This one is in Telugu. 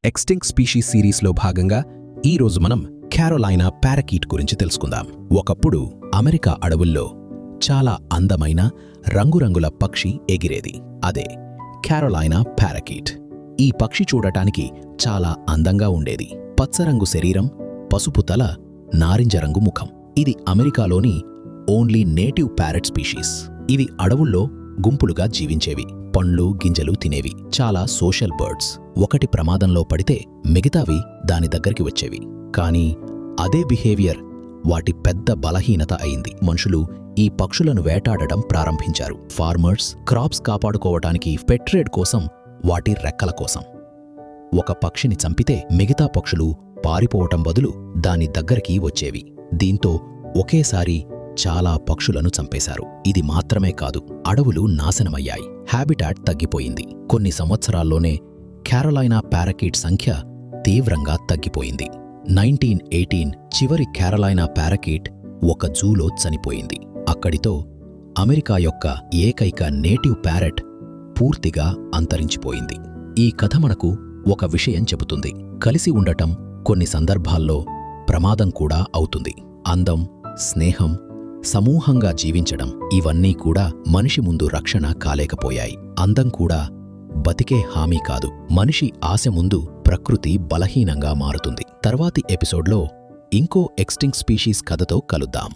ఎక్స్టింక్ట్ స్పీషీస్ సిరీస్లో భాగంగా ఈరోజు మనం క్యారోలైనా పారకీట్ గురించి తెలుసుకుందాం. ఒకప్పుడు అమెరికా అడవుల్లో చాలా అందమైన రంగురంగుల పక్షి ఎగిరేది. అదే క్యారోలైనా పారకీట్. ఈ పక్షి చూడటానికి చాలా అందంగా ఉండేది. పచ్చరంగు శరీరం, పసుపు తల, నారింజ రంగు ముఖం. ఇది అమెరికాలోని ఓన్లీ నేటివ్ ప్యారెట్ స్పీషీస్. ఇవి అడవుల్లో గుంపులుగా జీవించేవి. పండ్లు, గింజలు తినేవి. చాలా సోషల్ బర్డ్స్. ఒకటి ప్రమాదంలో పడితే మిగతావి దాని దగ్గరికి వచ్చేవి. కానీ అదే బిహేవియర్ వాటి పెద్ద బలహీనత అయింది. మనుషులు ఈ పక్షులను వేటాడడం ప్రారంభించారు. ఫార్మర్స్ క్రాప్స్ కాపాడుకోవటానికి, పెట్రేడ్ కోసం, వాటి రెక్కల కోసం. ఒక పక్షిని చంపితే మిగతా పక్షులు పారిపోవటం బదులు దాని దగ్గరికి వచ్చేవి. దీంతో ఒకేసారి చాలా పక్షులను చంపేశారు. ఇది మాత్రమే కాదు, అడవులు నాశనమయ్యాయి. హ్యాబిటాట్ తగ్గిపోయింది. కొన్ని సంవత్సరాల్లోనే క్యారోలైనా పారకీట్ సంఖ్య తీవ్రంగా తగ్గిపోయింది. 1918 చివరి క్యారోలైనా పారకీట్ ఒక జూలో చనిపోయింది. అక్కడితో అమెరికా యొక్క ఏకైక నేటివ్ ప్యారెట్ పూర్తిగా అంతరించిపోయింది. ఈ కథ మనకు ఒక విషయం చెబుతుంది. కలిసి ఉండటం కొన్ని సందర్భాల్లో ప్రమాదం కూడా అవుతుంది. అందం, స్నేహం, సమూహంగా జీవించడం, ఇవన్నీ కూడా మనిషి ముందు రక్షణ కాలేకపోయాయి. అందం కూడా బతికే హామీ కాదు. మనిషి ఆశ ముందు ప్రకృతి బలహీనంగా మారుతుంది. తర్వాతి ఎపిసోడ్లో ఇంకో ఎక్స్టింక్ట్ స్పీషీస్ కథతో కలుద్దాం.